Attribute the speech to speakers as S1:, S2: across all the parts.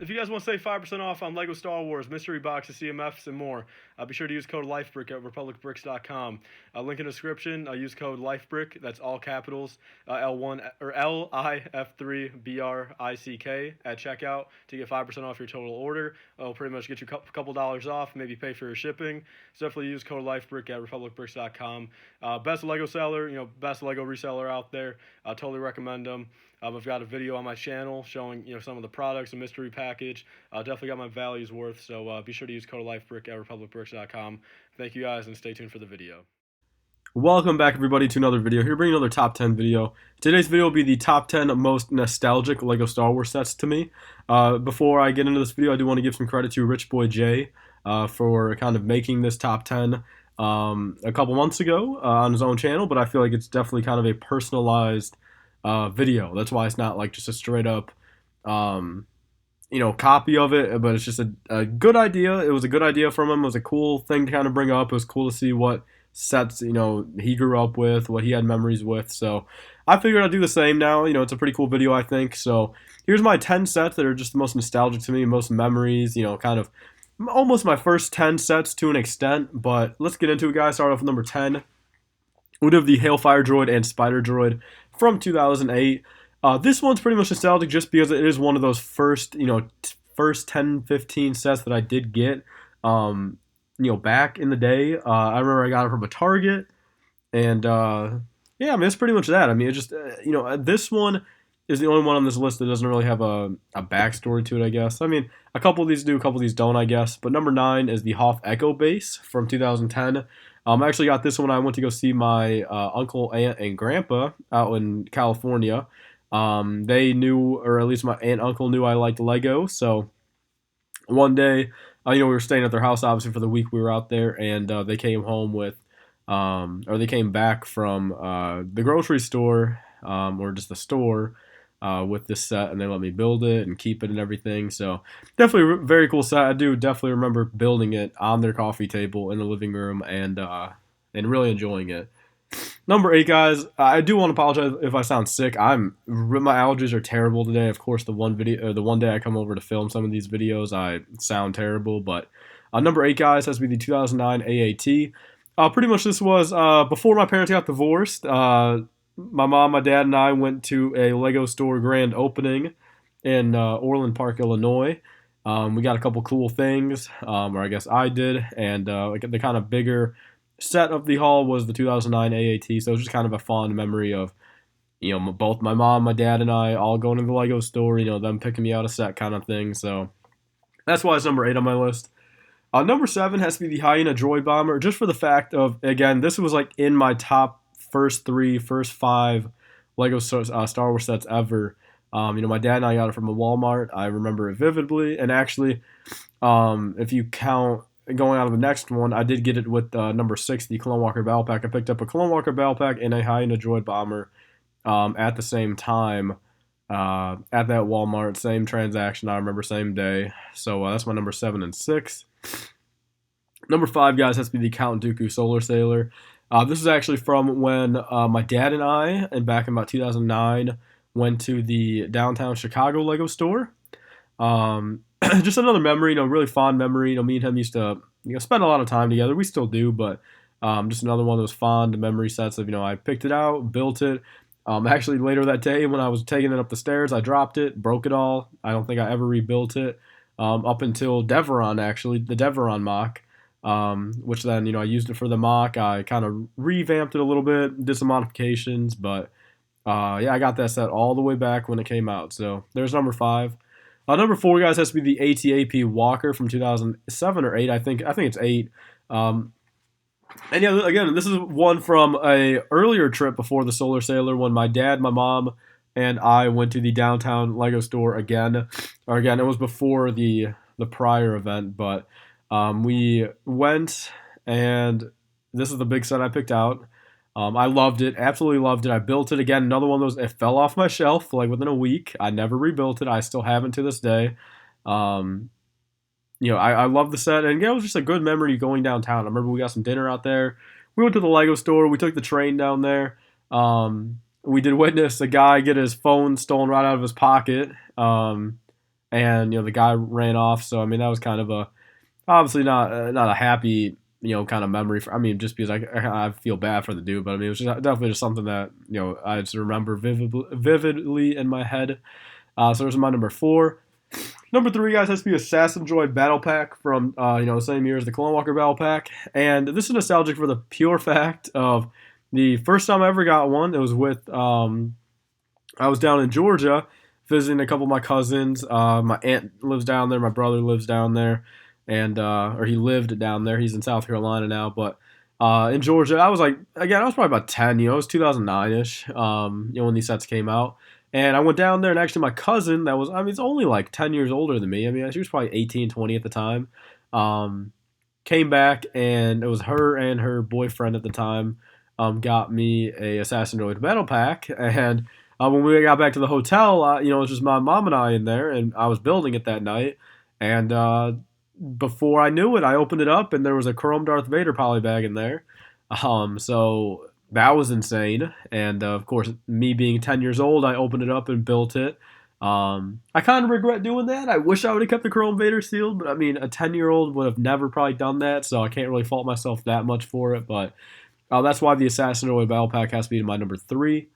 S1: If you guys want to save 5% off on Lego Star Wars, mystery boxes, CMFs, and more, be sure to use code LifeBrick at republicbricks.com. Link in the description. Use code LifeBrick. That's all capitals. L1 or LIF3BRICK at checkout to get 5% off your total order. It'll pretty much get you a couple dollars off, maybe pay for your shipping. So definitely use code LifeBrick at republicbricks.com. Best Lego seller, best Lego reseller out there. Totally recommend them. I've got a video on my channel showing some of the products, a mystery package. Definitely got my values worth, so be sure to use code LifeBrick at republicbricks.com. Thank you guys, and stay tuned for the video.
S2: Welcome back, everybody, to another video. Here, bringing another top 10 video. Today's video will be the top 10 most nostalgic Lego Star Wars sets to me. Before I get into this video, I do want to give some credit to Rich Boy Jay for kind of making this top 10 a couple months ago on his own channel, but I feel like it's definitely kind of a personalized video. That's why it's not like just a straight up copy of it, but it's just a good idea. It was a good idea from him. It was a cool thing to kind of bring up. It was cool to see what sets he grew up with, what he had memories with. So I figured I'd do the same now. It's a pretty cool video, I think. So here's my 10 sets that are just the most nostalgic to me, most memories, kind of almost my first 10 sets to an extent. But let's get into it, guys. Start off with number 10. We have the Hailfire Droid and Spider Droid from 2008. This one's pretty much nostalgic just because it is one of those first 10, 15 sets that I did get, back in the day. I remember I got it from a Target, and yeah, I mean, it's pretty much that. I mean, it just, this one is the only one on this list that doesn't really have a backstory to it, I guess. I mean, a couple of these do, a couple of these don't, I guess. But number 9 is the Hoth Echo Base from 2010. I actually got this one when I went to go see my uncle, aunt, and grandpa out in California. They knew, or at least my aunt and uncle knew I liked Lego. So one day, we were staying at their house, obviously, for the week we were out there. And they came home with, or they came back from the grocery store, or just the store, with this set, and they let me build it and keep it and everything. So definitely a very cool set. I do definitely remember building it on their coffee table in the living room and really enjoying it. Number 8, guys. I do want to apologize if I sound sick. My allergies are terrible today. Of course, the one day I come over to film some of these videos, I sound terrible. But number 8, guys, has to be the 2009 AAT. Pretty much this was before my parents got divorced. My mom, my dad, and I went to a Lego store grand opening in Orland Park, Illinois. We got a couple cool things, or I guess I did, and the kind of bigger set of the haul was the 2009 AAT, so it was just kind of a fond memory of, both my mom, my dad, and I all going to the Lego store, them picking me out a set kind of thing, so that's why it's number 8 on my list. Number 7 has to be the Hyena Droid Bomber, just for the fact of, again, this was like in my top first 5 Lego Star Wars sets ever. My dad and I got it from a Walmart. I remember it vividly. And actually, if you count going out of the next one, I did get it with number 6, the Clone Walker Battle Pack. I picked up a Clone Walker Battle Pack and a Hyena Droid Bomber at the same time at that Walmart. Same transaction, I remember, same day. So that's my number 7 and 6. Number 5, guys, has to be the Count Dooku Solar Sailor. This is actually from when my dad and I, and back in about 2009, went to the downtown Chicago Lego store. Just another memory, really fond memory. Me and him used to spend a lot of time together. We still do, but just another one of those fond memory sets of, I picked it out, built it. Actually, later that day when I was taking it up the stairs, I dropped it, broke it all. I don't think I ever rebuilt it up until Deveron, actually, the Deveron mock. Which then, I used it for the mock. I kind of revamped it a little bit, did some modifications, but yeah, I got that set all the way back when it came out. So there's number 5. Number 4, guys, has to be the AT-AP Walker from 2007 or 8. I think it's 8. And yeah, again, this is one from a earlier trip before the Solar Sailor when my dad, my mom, and I went to the downtown Lego store again. Or again, it was before the prior event, but we went, and this is the big set I picked out. I loved it, absolutely loved it. I built it again. Another one of those, it fell off my shelf like within a week. I never rebuilt it. I still haven't to this day. I love the set, and it was just a good memory going downtown. I remember we got some dinner out there. We went to the Lego store. We took the train down there. We did witness a guy get his phone stolen right out of his pocket. and the guy ran off. So I mean, that was kind of a obviously not a happy kind of memory. I mean, just because I feel bad for the dude, but I mean, it was just definitely just something that I just remember vividly in my head. So there's my number 4. Number 3, guys, has to be Assassin Droid Battle Pack from the same year as the Clone Walker Battle Pack, and this is nostalgic for the pure fact of the first time I ever got one. It was with I was down in Georgia visiting a couple of my cousins. My aunt lives down there, my brother lives down there, and or he lived down there. He's in South Carolina now, but in Georgia, I was like, again, I was probably about 10. It was 2009ish. When these sets came out. And I went down there, and actually my cousin, that was, I mean, it's only like 10 years older than me. I mean, she was probably 18, 20 at the time. Came back, and it was her and her boyfriend at the time got me a Assassin Droid Battle Pack. And when we got back to the hotel, it was just my mom and I in there, and I was building it that night. And before I knew it, I opened it up, and there was a Chrome Darth Vader polybag in there. So that was insane. And of course, me being 10 years old, I opened it up and built it. I kind of regret doing that. I wish I would have kept the Chrome Vader sealed, but I mean, a 10-year-old would have never probably done that, so I can't really fault myself that much for it. But that's why the Assassin Droid Battle Pack has to be my number 3.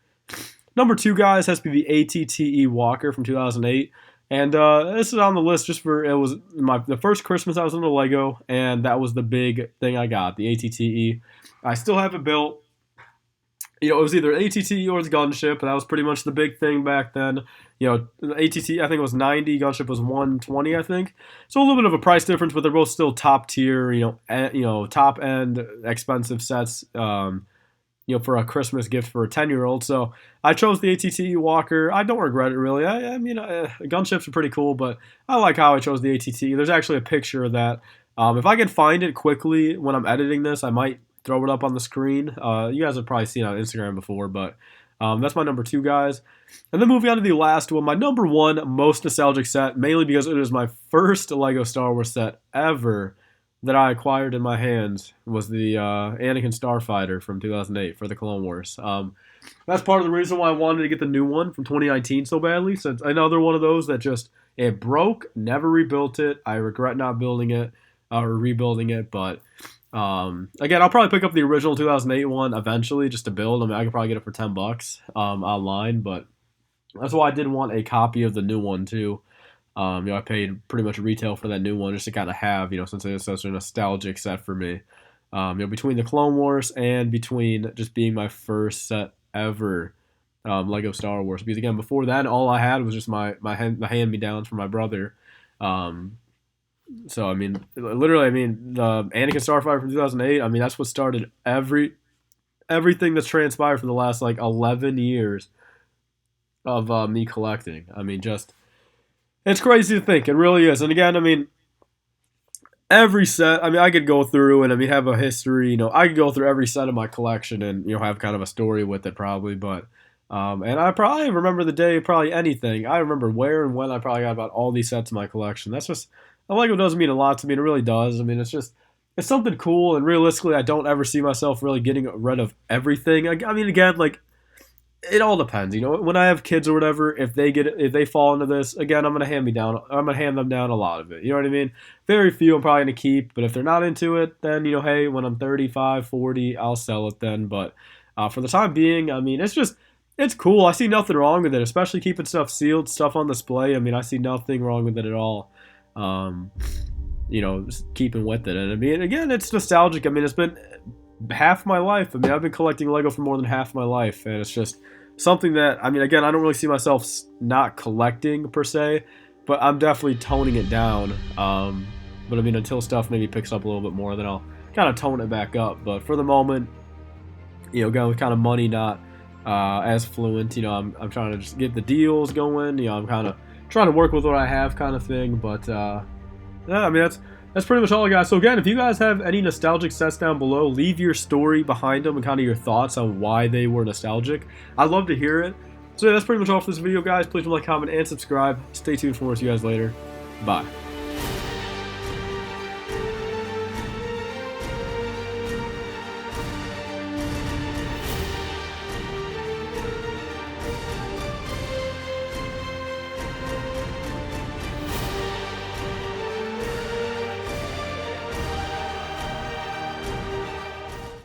S2: Number 2, guys, has to be the ATTE Walker from 2008. And this is on the list just for, it was the first Christmas I was into Lego, and that was the big thing I got, the ATTE. I still have it built. It was either ATTE or the gunship, and that was pretty much the big thing back then. The ATTE, I think it was 90, gunship was 120, I think. So a little bit of a price difference, but they're both still top tier, top end expensive sets, for a Christmas gift for a 10-year-old. So I chose the ATTE Walker. I don't regret it really. I mean, gunships are pretty cool, but I like how I chose the ATTE. There's actually a picture of that. If I can find it quickly when I'm editing this, I might throw it up on the screen. You guys have probably seen it on Instagram before, but that's my number 2, guys. And then moving on to the last one, my number 1 most nostalgic set, mainly because it is my first Lego Star Wars set ever that I acquired in my hands, was the Anakin Starfighter from 2008 for the Clone Wars. That's part of the reason why I wanted to get the new one from 2019 so badly, since another one of those that just, it broke, never rebuilt it. I regret not building it or rebuilding it, but again, I'll probably pick up the original 2008 one eventually just to build. I mean, I could probably get it for $10 online, but that's why I did want a copy of the new one too. I paid pretty much retail for that new one just to kind of have, since it is such a nostalgic set for me. Between the Clone Wars and between just being my first set ever Lego Star Wars. Because again, before that, all I had was just my hand-me-downs from my brother. So I mean, literally, I mean, the Anakin Starfighter from 2008. I mean, that's what started everything that's transpired for the last like 11 years of me collecting. I mean, just it's crazy to think. It really is. And again, I mean, every set. I mean, I could go through and I mean have a history. I could go through every set of my collection and have kind of a story with it probably, but. And I probably remember the day, probably anything. I remember where and when I probably got about all these sets in my collection. That's just, Lego does mean a lot to me, and it really does. I mean, it's something cool, and realistically, I don't ever see myself really getting rid of everything. I mean, again, like, it all depends. When I have kids or whatever, if they fall into this, again, I'm gonna hand them down a lot of it. You know what I mean? Very few I'm probably gonna keep, but if they're not into it, then hey, when I'm 35, 40, I'll sell it then. But for the time being, I mean, it's cool. I see nothing wrong with it, especially keeping stuff sealed, stuff on display. I mean, I see nothing wrong with it at all. Just keeping with it. And I mean, again, it's nostalgic. I mean, it's been half my life. I mean, I've been collecting Lego for more than half my life, and it's just something that, I mean, again, I don't really see myself not collecting per se, but I'm definitely toning it down. But I mean, until stuff maybe picks up a little bit more, then I'll kind of tone it back up. But for the moment, again, with kind of money not as fluent, I'm trying to just get the deals going. I'm kind of trying to work with what I have, kind of thing. But yeah, I mean that's pretty much all I got. So again, if you guys have any nostalgic sets down below, leave your story behind them and kind of your thoughts on why they were nostalgic. I'd love to hear it. So yeah, that's pretty much all for this video, guys. Please like, comment, and subscribe. Stay tuned for more. See you guys later. Bye.